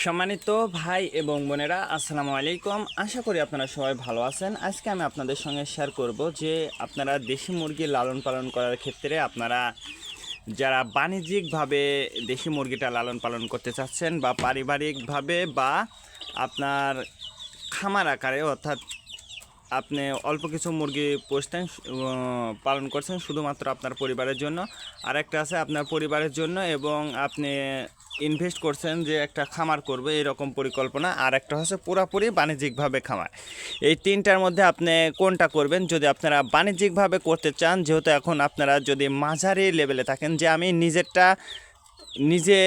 সম্মানিত ভাই এবং বোনেরা, আসসালামু আলাইকুম। আশা করি আপনারা সবাই ভালো আছেন। আজকে আমি আপনাদের সঙ্গে শেয়ার করব যে আপনারা দেশি মুরগি লালন পালন করার ক্ষেত্রে আপনারা যারা বাণিজ্যিকভাবে দেশি মুরগিটা লালন পালন করতে চাচ্ছেন বা পারিবারিকভাবে বা আপনার খামার আকারে, অর্থাৎ আপনি অল্প কিছু মুরগি পোষতেন, পালন করছেন শুধুমাত্র আপনার পরিবারের জন্য, আর একটা আছে আপনার পরিবারের জন্য এবং আপনি ইনভেস্ট করছেন যে একটা খামার করবে এরকম পরিকল্পনা, আর একটা হচ্ছে পুরোপুরি বাণিজ্যিকভাবে খামার। এই তিনটার মধ্যে আপনি কোনটা করবেন? যদি আপনারা বাণিজ্যিকভাবে করতে চান, যেহেতু এখন আপনারা যদি মাঝারি লেভেলে থাকেন যে আমি নিজে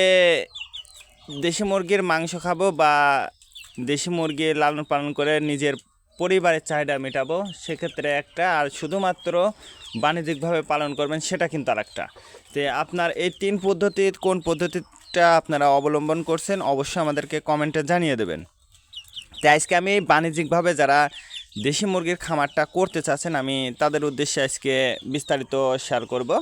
দেশি মুরগির মাংস খাবো বা দেশি মুরগি লালন পালন করে নিজের পরিবারের চাহিদা মেটাবো, সেক্ষেত্রে একটা, আর শুধুমাত্র বাণিজ্যিকভাবে পালন করবেন সেটা কিন্তু আর একটা। তো আপনার এই তিন পদ্ধতির কোন পদ্ধতিটা আপনারা অবলম্বন করছেন অবশ্যই আমাদেরকে কমেন্টে জানিয়ে দেবেন। তো আজকে আমি বাণিজ্যিকভাবে যারা দেশি মুরগির খামারটা করতে চাচ্ছেন আমি তাদের উদ্দেশ্যে আজকে বিস্তারিত শেয়ার করব।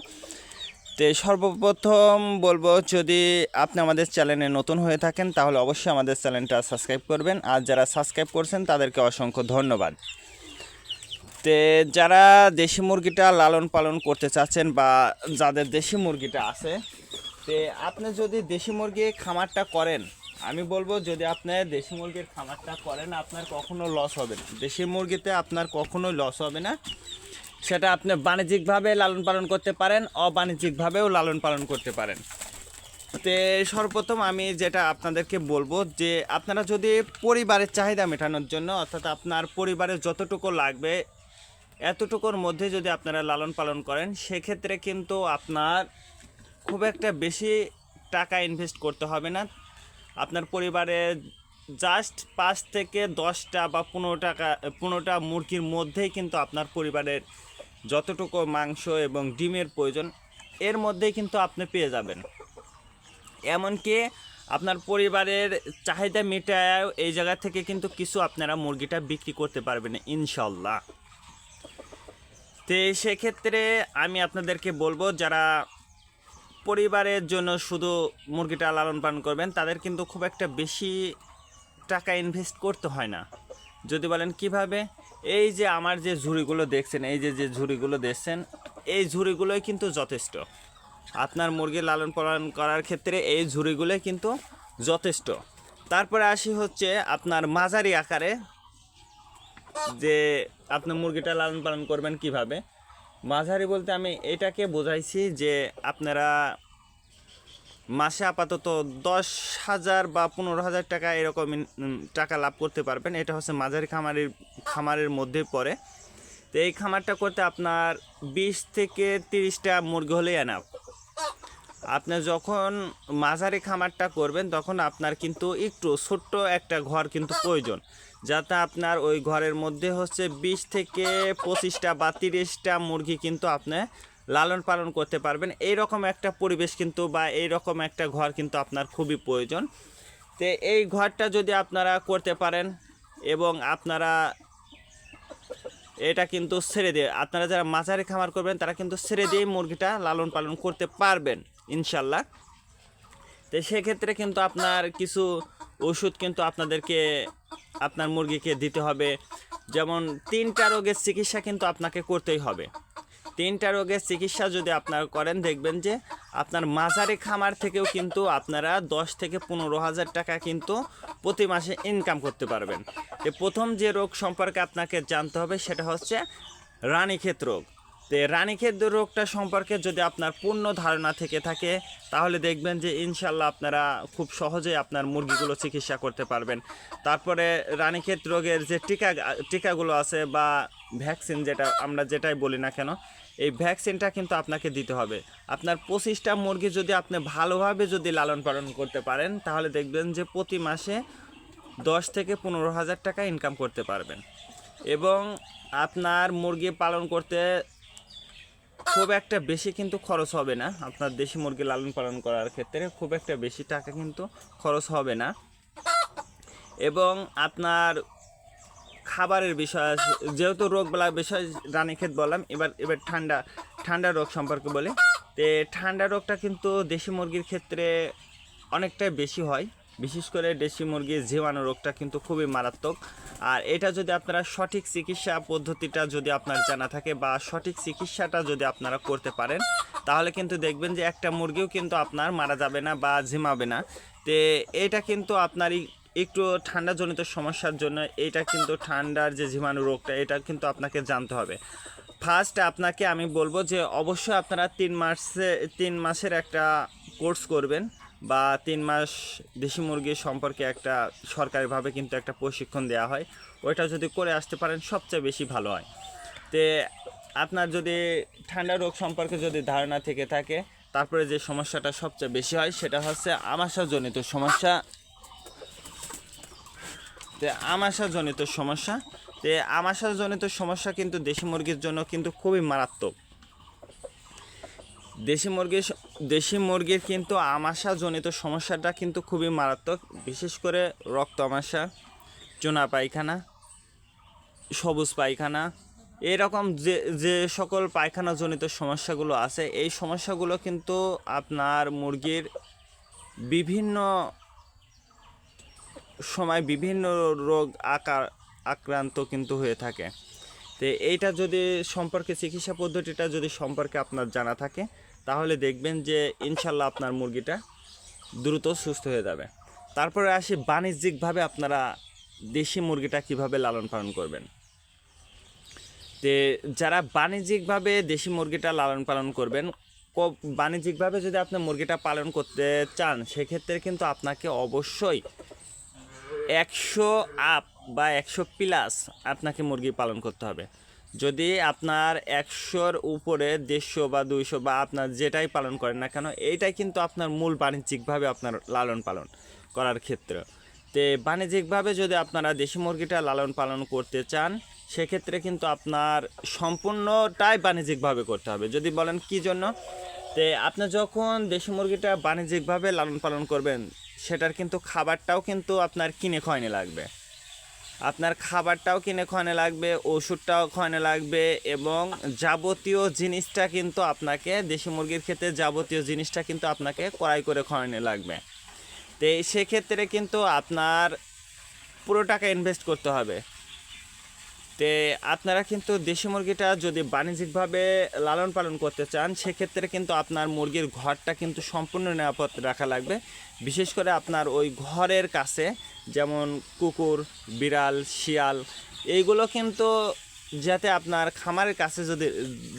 তো সর্বপ্রথম বলবো, যদি আপনি আমাদের চ্যানেলে নতুন হয়ে থাকেন তাহলে অবশ্যই আমাদের চ্যানেলটা সাবস্ক্রাইব করবেন, আর যারা সাবস্ক্রাইব করছেন তাদেরকে অসংখ্য ধন্যবাদ। তো যারা দেশি মুরগিটা লালন পালন করতে চাচ্ছেন বা যাদের দেশি মুরগিটা আছে, তো আপনি যদি দেশি মুরগি খামারটা করেন, আমি বলবো যদি আপনি দেশি মুরগির খামারটা করেন আপনার কখনো লস হবে না। দেশি মুরগিতে আপনার কখনোই লস হবে না। সেটা আপনি বাণিজ্যিকভাবে লালন পালন করতে পারেন, অবাণিজ্যিকভাবেও লালন পালন করতে পারেন। তো সর্বপ্রথম আমি যেটা আপনাদেরকে বলবো যে আপনারা যদি পরিবারের চাহিদা মেটানোর জন্য, অর্থাৎ আপনার পরিবারের যতটুকু লাগবে এতটুকুর মধ্যে যদি আপনারা লালন পালন করেন, সেক্ষেত্রে কিন্তু আপনার খুব একটা বেশি টাকা ইনভেস্ট করতে হবে না। আপনার পরিবারে জাস্ট 5 থেকে 10টা বা 15টা মুরগির মধ্যেই কিন্তু আপনার পরিবারের যতটুকু মাংস এবং ডিমের প্রয়োজন এর মধ্যেই কিন্তু আপনি পেয়ে যাবেন। এমনকি আপনার পরিবারের চাহিদা মেটায় এই জায়গা থেকে কিন্তু কিছু আপনারা মুরগিটা বিক্রি করতে পারবেন ইনশাল্লাহ। তো সেক্ষেত্রে আমি আপনাদেরকে বলবো, যারা পরিবারের জন্য শুধু মুরগিটা লালন পালন করবেন তাদের কিন্তু খুব একটা বেশি টাকা ইনভেস্ট করতে হয় না। যদি বলেন কিভাবে, এই যে আমার যে ঝুড়িগুলো দেখছেন, এই যে ঝুড়িগুলো দেখছেন, এই ঝুড়িগুলোই কিন্তু যথেষ্ট আপনার মুরগি লালন পালন করার ক্ষেত্রে। এই ঝুড়িগুলোই কিন্তু যথেষ্ট। তারপরে আসি হচ্ছে আপনার মাঝারি আকারে, যে আপনি মুরগিটা লালন পালন করবেন কিভাবে। মাঝারি বলতে আমি এটাকে বোঝাইছি যে আপনারা মাসে আপাতত 10,000 বা 15,000 টাকা এরকম টাকা লাভ করতে পারবেন। এটা হচ্ছে মাঝারি খামারের মধ্যে পড়ে। তো এই খামারটা করতে আপনার 20 থেকে 30টা মুরগি হলেই এনাফ। আপনি যখন মাঝারি খামারটা করবেন তখন আপনার কিন্তু একটু ছোট্ট একটা ঘর কিন্তু প্রয়োজন, যাতে আপনার ওই ঘরের মধ্যে হচ্ছে 20 থেকে 25টা বা 30টা মুরগি কিন্তু আপনি লালন পালন করতে পারবেন। এই রকম একটা পরিবেশ কিন্তু বা এই রকম একটা ঘর কিন্তু আপনার খুবই প্রয়োজন। তো এই ঘরটা যদি আপনারা করতে পারেন এবং আপনারা এটা কিন্তু ছেড়ে দিয়ে, আপনারা যারা মাঝারি খামার করবেন তারা কিন্তু ছেড়ে দিয়েই মুরগিটা লালন পালন করতে পারবেন ইনশাল্লাহ। তো সেক্ষেত্রে কিন্তু আপনার কিছু ওষুধ কিন্তু আপনাদেরকে আপনার মুরগিকে দিতে হবে। যেমন 3টা রোগের চিকিৎসা কিন্তু আপনাকে করতেই হবে। 3টা রোগের চিকিৎসা যদি আপনারা করেন, দেখবেন যে আপনার মাঝারি খামার থেকেও কিন্তু আপনারা 10 থেকে 15,000 টাকা কিন্তু প্রতি মাসে ইনকাম করতে পারবেন। তো প্রথম যে রোগ সম্পর্কে আপনাকে জানতে হবে সেটা হচ্ছে রানীক্ষেত রোগ। তো রানীক্ষেত রোগটা সম্পর্কে যদি আপনার পূর্ণ ধারণা থেকে থাকে তাহলে দেখবেন যে ইনশাল্লাহ আপনারা খুব সহজেই আপনার মুরগিগুলো চিকিৎসা করতে পারবেন। তারপরে রানীক্ষেত রোগের যে টিকাগুলো আছে বা ভ্যাকসিন, যেটাই বলি না কেন, এই ভ্যাকসিনটা কিন্তু আপনাকে দিতে হবে। আপনার 25টা মুরগি যদি আপনি ভালোভাবে যদি লালন পালন করতে পারেন তাহলে দেখবেন যে প্রতি মাসে 10 থেকে 15,000 টাকা ইনকাম করতে পারবেন। এবং আপনার মুরগি পালন করতে খুব একটা বেশি কিন্তু খরচ হবে না। আপনার দেশি মুরগি লালন পালন করার ক্ষেত্রে খুব একটা বেশি টাকা কিন্তু খরচ হবে না। এবং আপনার খাবারের বিষয় আছে, যেহেতু রোগবালার বিষয় রানীক্ষেত বললাম, এবার ঠান্ডা রোগ সম্পর্কে বলি। তো ঠান্ডা রোগটা কিন্তু দেশি মুরগির ক্ষেত্রে অনেকটাই বেশি হয়। বিশেষ করে দেশি মুরগির জীবাণু রোগটা কিন্তু খুবই মারাত্মক। আর এটা যদি আপনারা সঠিক চিকিৎসা পদ্ধতিটা যদি আপনার জানা থাকে বা সঠিক চিকিৎসাটা যদি আপনারা করতে পারেন, তাহলে কিন্তু দেখবেন যে একটা মুরগিও কিন্তু আপনার মারা যাবে না বা ঝিমাবে না। তো এটা কিন্তু আপনারই একটু ঠান্ডাজনিত সমস্যার জন্য, এটা কিন্তু ঠান্ডার যে জীবাণু রোগটা এটা কিন্তু আপনাকে জানতে হবে। ফার্স্ট আপনাকে আমি বলবো যে অবশ্যই আপনারা 3 মাসের একটা কোর্স করবেন, বা 3 মাস দেশি মুরগি সম্পর্কে একটা সরকারিভাবে কিন্তু একটা প্রশিক্ষণ দেওয়া হয়, ওইটা যদি করে আসতে পারেন সবচেয়ে বেশি ভালো হয়। তে আপনার যদি ঠান্ডা রোগ সম্পর্কে যদি ধারণা থেকে থাকে, তারপরে যে সমস্যাটা সবচেয়ে বেশি হয় সেটা হচ্ছে আমাশাজনিত সমস্যা। আমাশাজনিত সমস্যা কিন্তু দেশি মুরগির জন্য কিন্তু খুবই মারাত্মক। দেশি মুরগির কিন্তু আমাশাজনিত সমস্যাটা কিন্তু খুবই মারাত্মক, বিশেষ করে রক্ত আমাশা, চুনা পায়খানা, সবুজ পায়খানা, এরকম যে সকল পায়খানাজনিত সমস্যাগুলো আছে, এই সমস্যাগুলো কিন্তু আপনার মুরগির বিভিন্ন সময় বিভিন্ন রোগ আক্রান্ত কিন্তু হয়ে থাকে। তো এইটা যদি সম্পর্কে চিকিৎসা পদ্ধতিটা যদি সম্পর্কে আপনার জানা থাকে, তাহলে দেখবেন যে ইনশাল্লাহ আপনার মুরগিটা দ্রুত সুস্থ হয়ে যাবে। তারপরে আসি বাণিজ্যিকভাবে আপনারা দেশি মুরগিটা কিভাবে লালন পালন করবেন। তো যারা বাণিজ্যিকভাবে দেশি মুরগিটা লালন পালন করবেন, বাণিজ্যিকভাবে যদি আপনি মুরগিটা পালন করতে চান, সেক্ষেত্রে কিন্তু আপনাকে অবশ্যই 100 আপ বা 100+ আপনাকে মুরগি পালন করতে হবে। যদি আপনার 100-র উপরে 150 বা 200 বা আপনার যেটাই পালন করেন না কেন, এইটাই কিন্তু আপনার মূল বাণিজ্যিকভাবে আপনার লালন পালন করার ক্ষেত্রে। তো বাণিজ্যিকভাবে যদি আপনারা দেশি মুরগিটা লালন পালন করতে চান, সেক্ষেত্রে কিন্তু আপনার সম্পূর্ণটাই বাণিজ্যিকভাবে করতে হবে। যদি বলেন কী জন্য, তো আপনি যখন দেশি মুরগিটা বাণিজ্যিকভাবে লালন পালন করবেন, সেটার কিন্তু খাবারটাও কিন্তু আপনার কিনে খাওয়ানো লাগবে, ওষুধটাও খাওয়ানো লাগবে, এবং যাবতীয় জিনিসটা কিন্তু আপনাকে দেশি মুরগির ক্ষেত্রে যাবতীয় জিনিসটা কিন্তু আপনাকে ক্রয় করে খাওয়ানো লাগবে। তো সেক্ষেত্রে কিন্তু আপনার পুরো টাকা ইনভেস্ট করতে হবে। তো আপনারা কিন্তু দেশি মুরগিটা যদি বাণিজ্যিকভাবে লালন পালন করতে চান, সেক্ষেত্রে কিন্তু আপনার মুরগির ঘরটা কিন্তু সম্পূর্ণ নিরাপদ রাখা লাগবে। বিশেষ করে আপনার ওই ঘরের কাছে যেমন কুকুর, বিড়াল, শিয়াল, এইগুলো কিন্তু যাতে আপনার খামারের কাছে যদি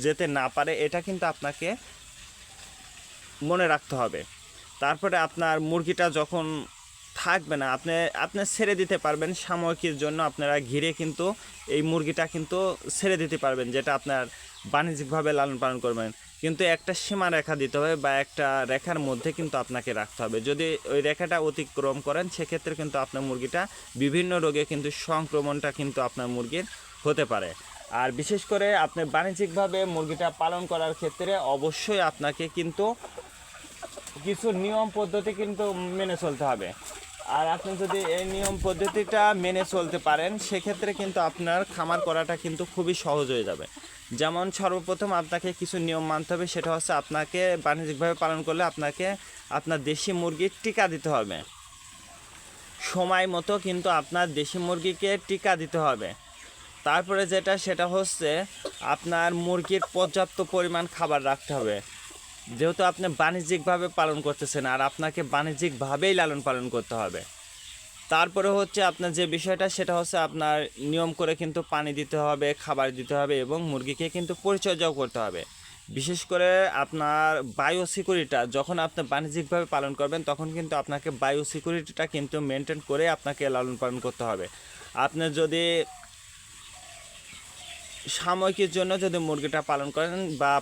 যেতে না পারে, এটা কিন্তু আপনাকে মনে রাখতে হবে। তারপরে আপনার মুরগিটা যখন থাকবে না, আপনি ছেড়ে দিতে পারবেন সাময়িকের জন্য, আপনারা ঘিরে কিন্তু এই মুরগিটা কিন্তু ছেড়ে দিতে পারবেন, যেটা আপনার বাণিজ্যিকভাবে লালন পালন করবেন। কিন্তু একটা সীমা রেখা দিতে হবে, বা একটা রেখার মধ্যে কিন্তু আপনাকে রাখতে হবে। যদি ওই রেখাটা অতিক্রম করেন, সেক্ষেত্রে কিন্তু আপনার মুরগিটা বিভিন্ন রোগে কিন্তু সংক্রমণটা কিন্তু আপনার মুরগির হতে পারে। আর বিশেষ করে আপনি বাণিজ্যিকভাবে মুরগিটা পালন করার ক্ষেত্রে অবশ্যই আপনাকে কিন্তু কিছু নিয়ম পদ্ধতি কিন্তু মেনে চলতে হবে। আর আপনি যদি এই নিয়ম পদ্ধতিটা মেনে চলতে পারেন, সেক্ষেত্রে কিন্তু আপনার খামার করাটা কিন্তু খুবই সহজ হয়ে যাবে। যেমন সর্বপ্রথম আপনাকে কিছু নিয়ম মানতে হবে, সেটা হচ্ছে আপনাকে বাণিজ্যিকভাবে পালন করলে আপনাকে আপনার দেশি মুরগির টিকা দিতে হবে সময় মতো, কিন্তু আপনার দেশি মুরগিকে টিকা দিতে হবে। তারপরে সেটা হচ্ছে আপনার মুরগির পর্যাপ্ত পরিমাণ খাবার রাখতে হবে, যেহেতু আপনি বাণিজ্যিকভাবে পালন করতেছেন, আর আপনাকে বাণিজ্যিকভাবেই লালন পালন করতে হবে। তারপরে হচ্ছে আপনার যে বিষয়টা, সেটা হচ্ছে আপনার নিয়ম করে কিন্তু পানি দিতে হবে, খাবার দিতে হবে, এবং মুরগিকে কিন্তু পরিচর্যাও করতে হবে। বিশেষ করে আপনার বায়ো সিকিউরিটিটা যখন আপনি বাণিজ্যিকভাবে পালন করবেন, তখন কিন্তু আপনাকে বায়ো সিকিউরিটিটা কিন্তু মেনটেন করে আপনাকে লালন পালন করতে হবে। আপনি যদি সাময়িকের জন্য যদি মুরগিটা পালন করেন, বা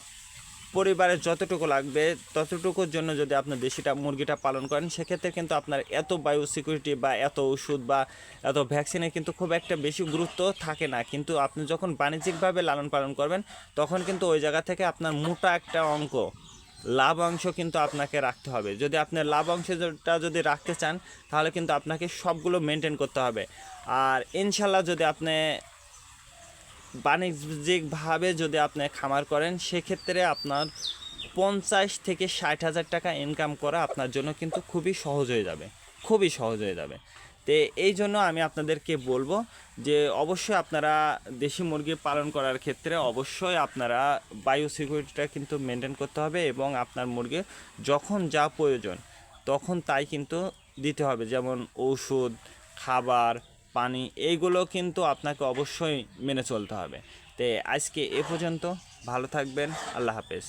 পরিবারের যতটুকু লাগবে ততটুকুর জন্য যদি আপনার দেশিটা মুরগিটা পালন করেন, সেক্ষেত্রে কিন্তু আপনার এত বায়ো সিকিউরিটি বা এত ওষুধ বা এত ভ্যাকসিনে কিন্তু খুব একটা বেশি গুরুত্ব থাকে না। কিন্তু আপনি যখন বাণিজ্যিকভাবে লালন পালন করবেন, তখন কিন্তু ওই জায়গা থেকে আপনার মোটা একটা অঙ্ক লাভ অংশ কিন্তু আপনাকে রাখতে হবে। যদি আপনি লাভ অংশটা যদি রাখতে চান, তাহলে কিন্তু আপনাকে সবগুলো মেনটেন করতে হবে। আর ইনশাল্লাহ যদি আপনি বাণিজ্যিকভাবে যদি আপনি খামার করেন, সেক্ষেত্রে আপনার 50 থেকে 60 হাজার টাকা ইনকাম করা আপনার জন্য কিন্তু খুবই সহজ হয়ে যাবে। খুবই সহজ হয়ে যাবে। তো এই জন্য আমি আপনাদেরকে বলবো যে অবশ্যই আপনারা দেশি মুরগি পালন করার ক্ষেত্রে অবশ্যই আপনারা বায়োসিকিউরিটিটা কিন্তু মেনটেন করতে হবে, এবং আপনার মুরগির যখন যা প্রয়োজন তখন তাই কিন্তু দিতে হবে, যেমন ওষুধ, খাবার, পানি, এইগুলো কিন্তু আপনাকে অবশ্যই মেনে চলতে হবে। তো আজকে এ পর্যন্ত, ভালো থাকবেন, আল্লাহ হাফেজ।